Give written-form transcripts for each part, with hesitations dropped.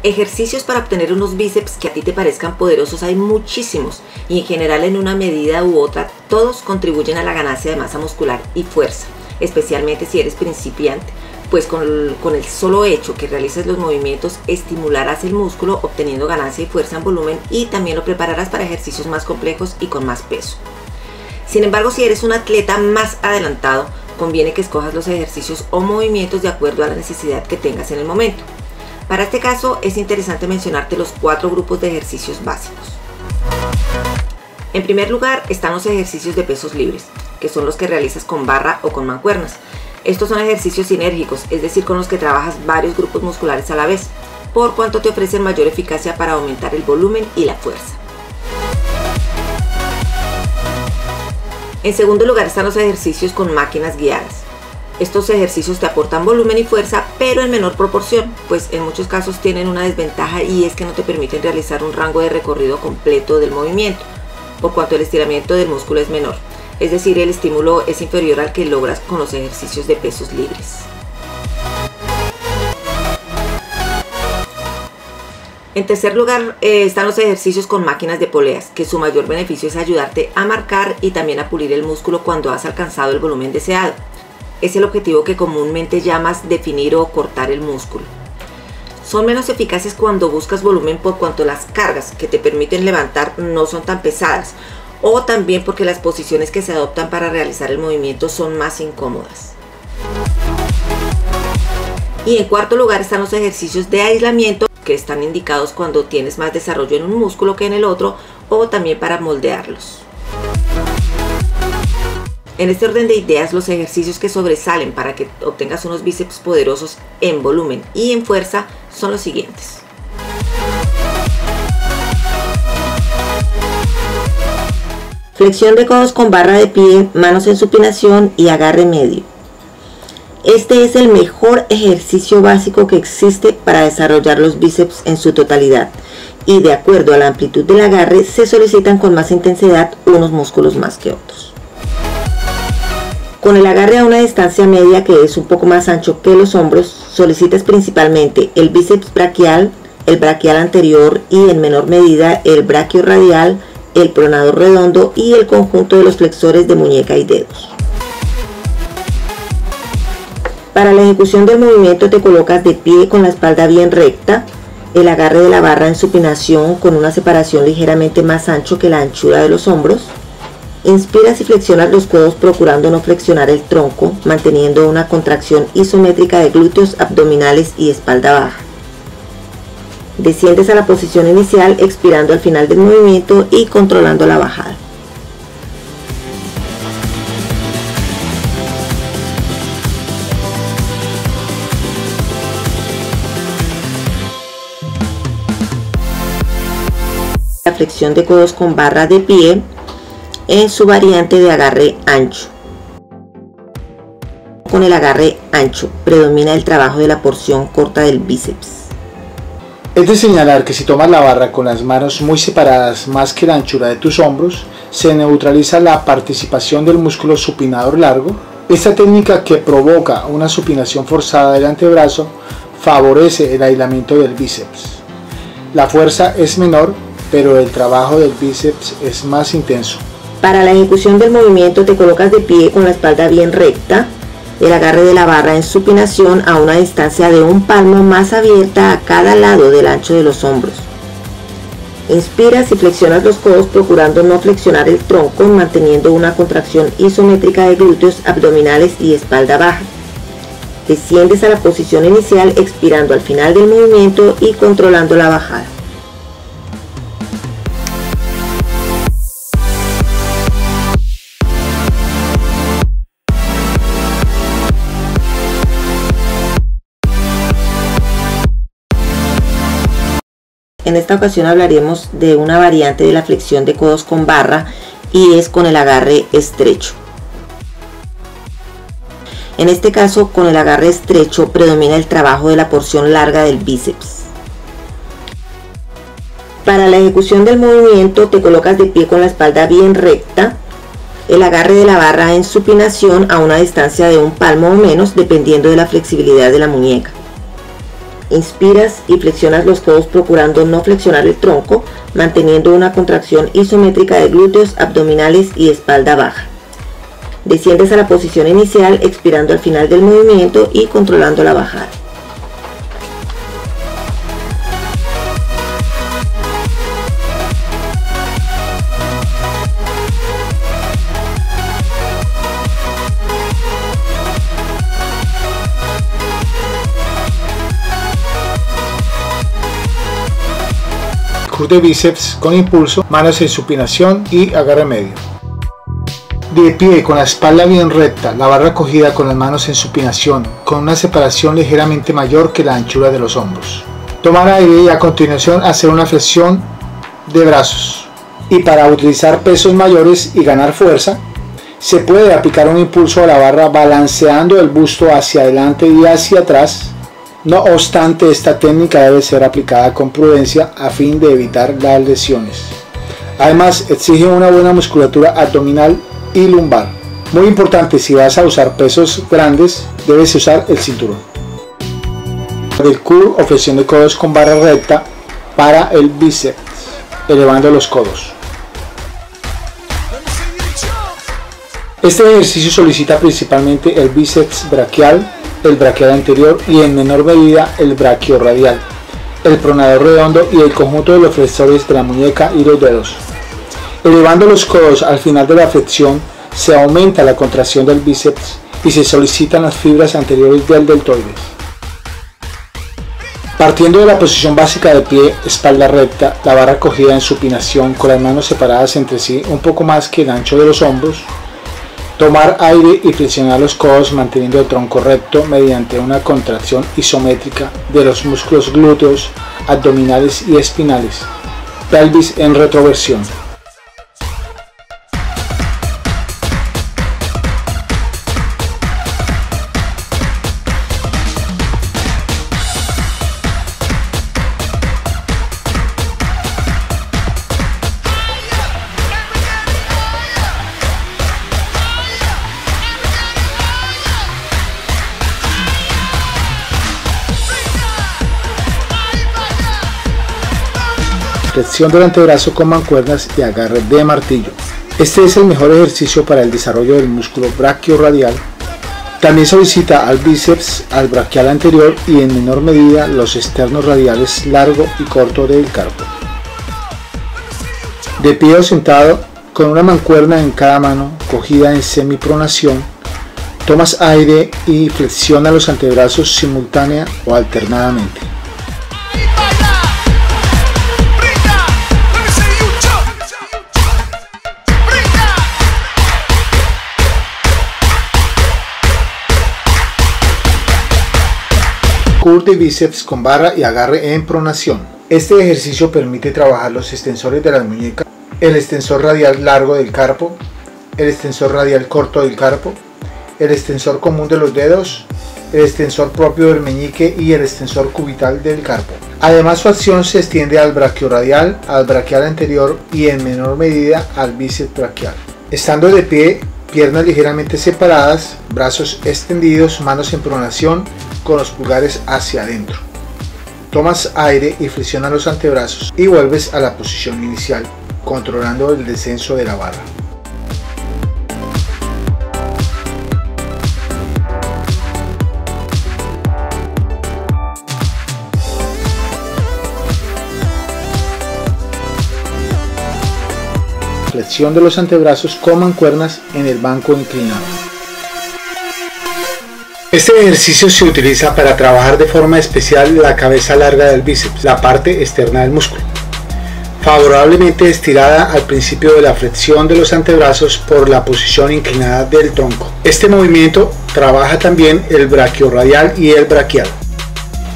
Ejercicios para obtener unos bíceps que a ti te parezcan poderosos hay muchísimos y en general en una medida u otra todos contribuyen a la ganancia de masa muscular y fuerza, especialmente si eres principiante, pues con el solo hecho que realices los movimientos estimularás el músculo obteniendo ganancia y fuerza en volumen y también lo prepararás para ejercicios más complejos y con más peso. Sin embargo, si eres un atleta más adelantado, conviene que escojas los ejercicios o movimientos de acuerdo a la necesidad que tengas en el momento. Para este caso es interesante mencionarte los 4 grupos de ejercicios básicos. En primer lugar están los ejercicios de pesos libres, que son los que realizas con barra o con mancuernas. Estos son ejercicios sinérgicos, es decir, con los que trabajas varios grupos musculares a la vez, por cuanto te ofrecen mayor eficacia para aumentar el volumen y la fuerza. En segundo lugar están los ejercicios con máquinas guiadas. Estos ejercicios te aportan volumen y fuerza, pero en menor proporción, pues en muchos casos tienen una desventaja y es que no te permiten realizar un rango de recorrido completo del movimiento, por cuanto el estiramiento del músculo es menor. Es decir, el estímulo es inferior al que logras con los ejercicios de pesos libres. En tercer lugar están los ejercicios con máquinas de poleas, que su mayor beneficio es ayudarte a marcar y también a pulir el músculo cuando has alcanzado el volumen deseado. Es el objetivo que comúnmente llamas definir o cortar el músculo. Son menos eficaces cuando buscas volumen por cuanto las cargas que te permiten levantar no son tan pesadas, o también porque las posiciones que se adoptan para realizar el movimiento son más incómodas. Y en cuarto lugar están los ejercicios de aislamiento, que están indicados cuando tienes más desarrollo en un músculo que en el otro, o también para moldearlos. En este orden de ideas, los ejercicios que sobresalen para que obtengas unos bíceps poderosos en volumen y en fuerza son los siguientes. Flexión de codos con barra de pie, manos en supinación y agarre medio. Este es el mejor ejercicio básico que existe para desarrollar los bíceps en su totalidad y de acuerdo a la amplitud del agarre se solicitan con más intensidad unos músculos más que otros. Con el agarre a una distancia media que es un poco más ancho que los hombros, solicitas principalmente el bíceps braquial, el braquial anterior y en menor medida el braquiorradial, el pronador redondo y el conjunto de los flexores de muñeca y dedos. Para la ejecución del movimiento te colocas de pie con la espalda bien recta, el agarre de la barra en supinación con una separación ligeramente más ancho que la anchura de los hombros. Inspiras y flexionas los codos procurando no flexionar el tronco, manteniendo una contracción isométrica de glúteos, abdominales y espalda baja. Desciendes a la posición inicial expirando al final del movimiento y controlando la bajada. La flexión de codos con barra de pie en su variante de agarre ancho. Con el agarre ancho predomina el trabajo de la porción corta del bíceps. Es de señalar que si tomas la barra con las manos muy separadas más que la anchura de tus hombros, se neutraliza la participación del músculo supinador largo. Esta técnica, que provoca una supinación forzada del antebrazo, favorece el aislamiento del bíceps. La fuerza es menor, pero el trabajo del bíceps es más intenso. Para la ejecución del movimiento te colocas de pie con la espalda bien recta, el agarre de la barra en supinación a una distancia de un palmo más abierta a cada lado del ancho de los hombros. Inspiras y flexionas los codos procurando no flexionar el tronco, manteniendo una contracción isométrica de glúteos, abdominales y espalda baja. Desciendes a la posición inicial expirando al final del movimiento y controlando la bajada. En esta ocasión hablaremos de una variante de la flexión de codos con barra y es con el agarre estrecho. En este caso, con el agarre estrecho predomina el trabajo de la porción larga del bíceps. Para la ejecución del movimiento te colocas de pie con la espalda bien recta, el agarre de la barra en supinación a una distancia de un palmo o menos dependiendo de la flexibilidad de la muñeca. Inspiras y flexionas los codos procurando no flexionar el tronco, manteniendo una contracción isométrica de glúteos, abdominales y espalda baja. Desciendes a la posición inicial, expirando al final del movimiento y controlando la bajada. Curl de bíceps con impulso, manos en supinación y agarre medio. De pie, con la espalda bien recta, la barra cogida con las manos en supinación, con una separación ligeramente mayor que la anchura de los hombros. Tomar aire y a continuación hacer una flexión de brazos. Y para utilizar pesos mayores y ganar fuerza, se puede aplicar un impulso a la barra balanceando el busto hacia adelante y hacia atrás. No obstante, esta técnica debe ser aplicada con prudencia a fin de evitar las lesiones. Además, exige una buena musculatura abdominal y lumbar. Muy importante, si vas a usar pesos grandes, debes usar el cinturón. Del curl o flexión de codos con barra recta para el bíceps, elevando los codos. Este ejercicio solicita principalmente el bíceps braquial, el braquial anterior y en menor medida el braquiorradial, el pronador redondo y el conjunto de los flexores de la muñeca y los dedos. Elevando los codos al final de la flexión se aumenta la contracción del bíceps y se solicitan las fibras anteriores del deltoides. Partiendo de la posición básica de pie, espalda recta, la barra cogida en supinación con las manos separadas entre sí un poco más que el ancho de los hombros, tomar aire y flexionar los codos manteniendo el tronco recto mediante una contracción isométrica de los músculos glúteos, abdominales y espinales. Pelvis en retroversión. Flexión del antebrazo con mancuernas y agarre de martillo. Este es el mejor ejercicio para el desarrollo del músculo braquiorradial. También solicita al bíceps, al braquial anterior y en menor medida los externos radiales largo y corto del carpo. De pie o sentado, con una mancuerna en cada mano, cogida en semipronación, tomas aire y flexiona los antebrazos simultánea o alternadamente. Curl de bíceps con barra y agarre en pronación. Este ejercicio permite trabajar los extensores de las muñecas, el extensor radial largo del carpo, el extensor radial corto del carpo, el extensor común de los dedos, el extensor propio del meñique y el extensor cubital del carpo. Además, su acción se extiende al braquiorradial, al braquial anterior y en menor medida al bíceps braquial. Estando de pie, piernas ligeramente separadas, brazos extendidos, manos en pronación con los pulgares hacia adentro. Tomas aire y flexionas los antebrazos y vuelves a la posición inicial, controlando el descenso de la barra. Flexión de los antebrazos con mancuernas en el banco inclinado. Este ejercicio se utiliza para trabajar de forma especial la cabeza larga del bíceps, la parte externa del músculo, favorablemente estirada al principio de la flexión de los antebrazos por la posición inclinada del tronco. Este movimiento trabaja también el braquiorradial y el braquial.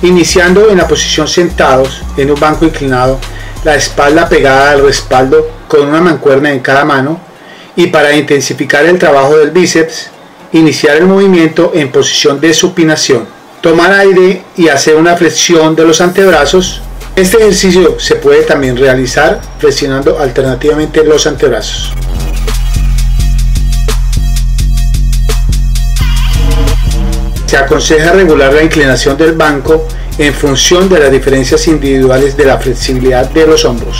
Iniciando en la posición sentados en un banco inclinado, la espalda pegada al respaldo con una mancuerna en cada mano, y para intensificar el trabajo del bíceps, iniciar el movimiento en posición de supinación, tomar aire y hacer una flexión de los antebrazos. Este ejercicio se puede también realizar flexionando alternativamente los antebrazos. Se aconseja regular la inclinación del banco en función de las diferencias individuales de la flexibilidad de los hombros.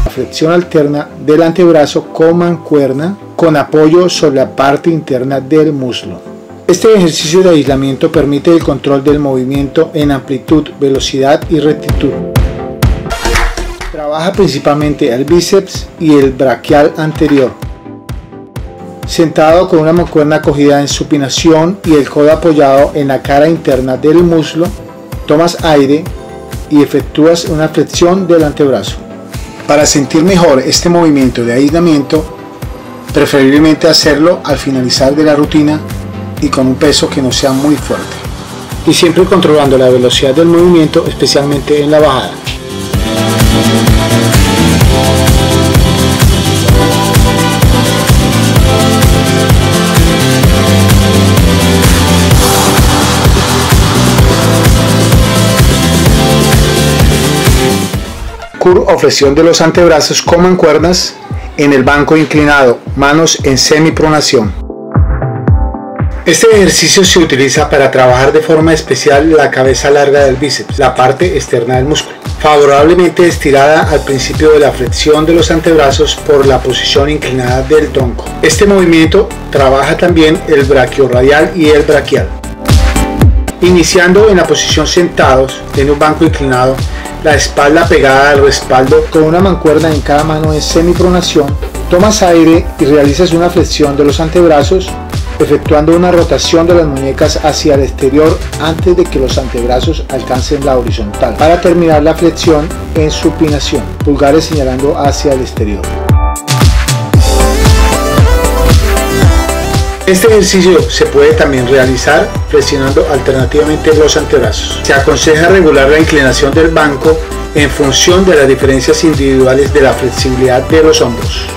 La flexión alterna del antebrazo con mancuerna con apoyo sobre la parte interna del muslo. Este ejercicio de aislamiento permite el control del movimiento en amplitud, velocidad y rectitud. Trabaja principalmente el bíceps y el braquial anterior. Sentado con una mancuerna cogida en supinación y el codo apoyado en la cara interna del muslo, tomas aire y efectúas una flexión del antebrazo. Para sentir mejor este movimiento de aislamiento, preferiblemente hacerlo al finalizar de la rutina y con un peso que no sea muy fuerte. Y siempre controlando la velocidad del movimiento, especialmente en la bajada. Curl o flexión de los antebrazos con mancuernas en el banco inclinado, manos en semipronación. Este ejercicio se utiliza para trabajar de forma especial la cabeza larga del bíceps, la parte externa del músculo, favorablemente estirada al principio de la flexión de los antebrazos por la posición inclinada del tronco. Este movimiento trabaja también el braquiorradial y el braquial. Iniciando en la posición sentados en un banco inclinado, la espalda pegada al respaldo con una mancuerna en cada mano en semipronación, tomas aire y realizas una flexión de los antebrazos, efectuando una rotación de las muñecas hacia el exterior antes de que los antebrazos alcancen la horizontal, para terminar la flexión en supinación, pulgares señalando hacia el exterior. Este ejercicio se puede también realizar flexionando alternativamente los antebrazos. Se aconseja regular la inclinación del banco en función de las diferencias individuales de la flexibilidad de los hombros.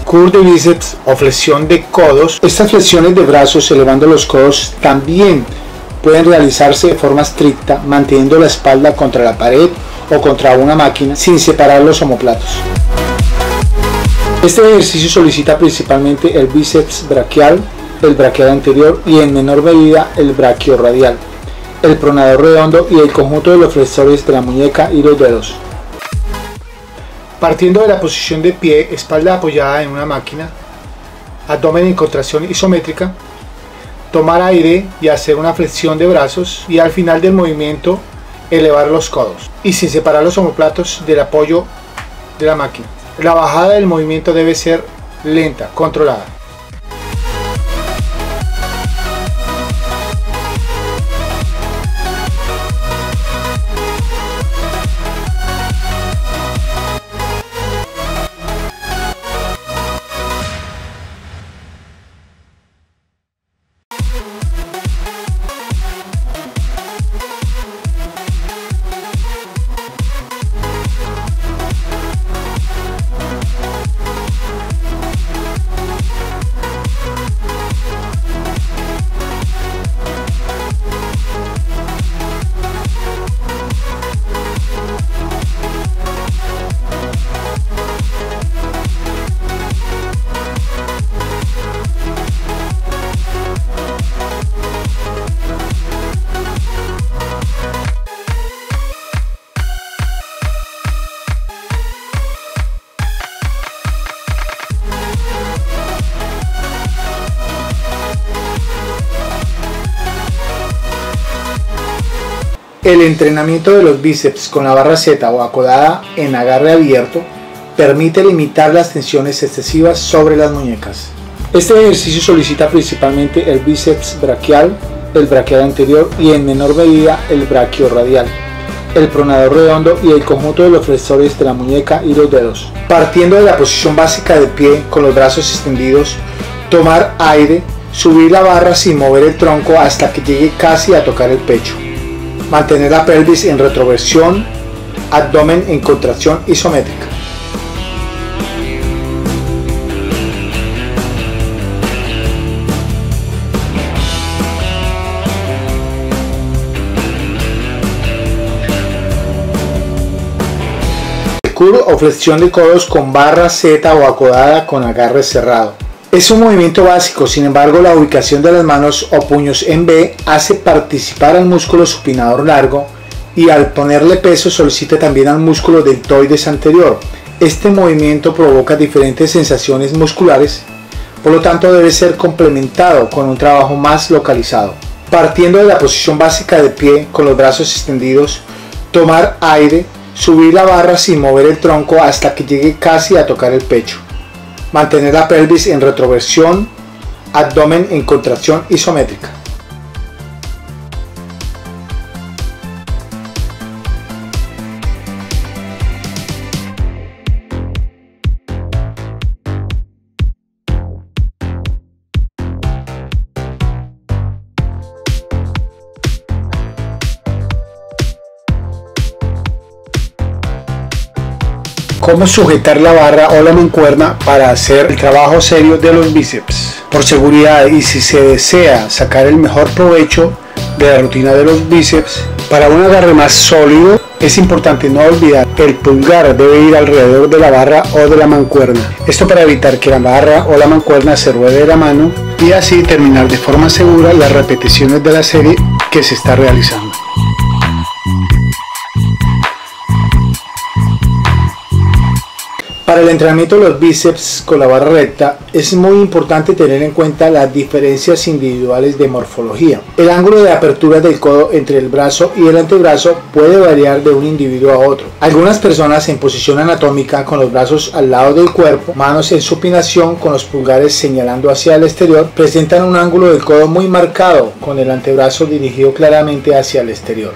Curl de bíceps o flexión de codos. Estas flexiones de brazos elevando los codos también pueden realizarse de forma estricta, manteniendo la espalda contra la pared o contra una máquina sin separar los omóplatos. Este ejercicio solicita principalmente el bíceps braquial, el braquial anterior y en menor medida el braquiorradial, el pronador redondo y el conjunto de los flexores de la muñeca y los dedos. Partiendo de la posición de pie, espalda apoyada en una máquina, abdomen en contracción isométrica, tomar aire y hacer una flexión de brazos y al final del movimiento elevar los codos y sin separar los omóplatos del apoyo de la máquina. La bajada del movimiento debe ser lenta, controlada. El entrenamiento de los bíceps con la barra Z o acodada en agarre abierto permite limitar las tensiones excesivas sobre las muñecas. Este ejercicio solicita principalmente el bíceps braquial, el braquial anterior y en menor medida el braquiorradial, el pronador redondo y el conjunto de los flexores de la muñeca y los dedos. Partiendo de la posición básica de pie con los brazos extendidos, tomar aire, subir la barra sin mover el tronco hasta que llegue casi a tocar el pecho. Mantener la pelvis en retroversión, abdomen en contracción isométrica. curl o flexión de codos con barra Z o acodada con agarre cerrado. Es un movimiento básico, sin embargo la ubicación de las manos o puños en B hace participar al músculo supinador largo y al ponerle peso solicita también al músculo deltoides anterior. Este movimiento provoca diferentes sensaciones musculares, por lo tanto debe ser complementado con un trabajo más localizado. Partiendo de la posición básica de pie con los brazos extendidos, tomar aire, subir la barra sin mover el tronco hasta que llegue casi a tocar el pecho. Mantener la pelvis en retroversión, abdomen en contracción isométrica. Cómo sujetar la barra o la mancuerna para hacer el trabajo serio de los bíceps. Por seguridad y si se desea sacar el mejor provecho de la rutina de los bíceps, para un agarre más sólido es importante no olvidar que el pulgar debe ir alrededor de la barra o de la mancuerna. Esto para evitar que la barra o la mancuerna se ruede de la mano y así terminar de forma segura las repeticiones de la serie que se está realizando. Para el entrenamiento de los bíceps con la barra recta es muy importante tener en cuenta las diferencias individuales de morfología. El ángulo de apertura del codo entre el brazo y el antebrazo puede variar de un individuo a otro. Algunas personas en posición anatómica con los brazos al lado del cuerpo, manos en supinación con los pulgares señalando hacia el exterior, presentan un ángulo del codo muy marcado con el antebrazo dirigido claramente hacia el exterior.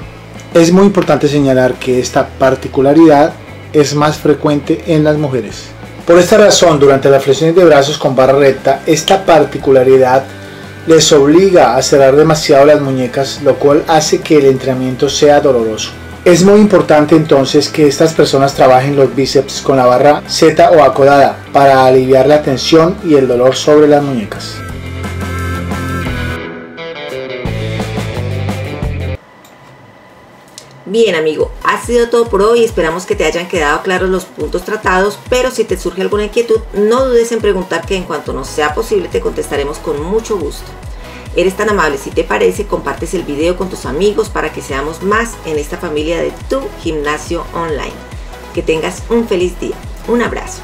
Es muy importante señalar que esta particularidad es más frecuente en las mujeres. Por esta razón, durante las flexiones de brazos con barra recta, esta particularidad les obliga a cerrar demasiado las muñecas, lo cual hace que el entrenamiento sea doloroso. Es muy importante entonces que estas personas trabajen los bíceps con la barra Z o acodada para aliviar la tensión y el dolor sobre las muñecas. Bien amigo, ha sido todo por hoy, esperamos que te hayan quedado claros los puntos tratados, pero si te surge alguna inquietud, no dudes en preguntar que en cuanto nos sea posible te contestaremos con mucho gusto. Eres tan amable, si te parece, compartes el video con tus amigos para que seamos más en esta familia de tu gimnasio online. Que tengas un feliz día, un abrazo.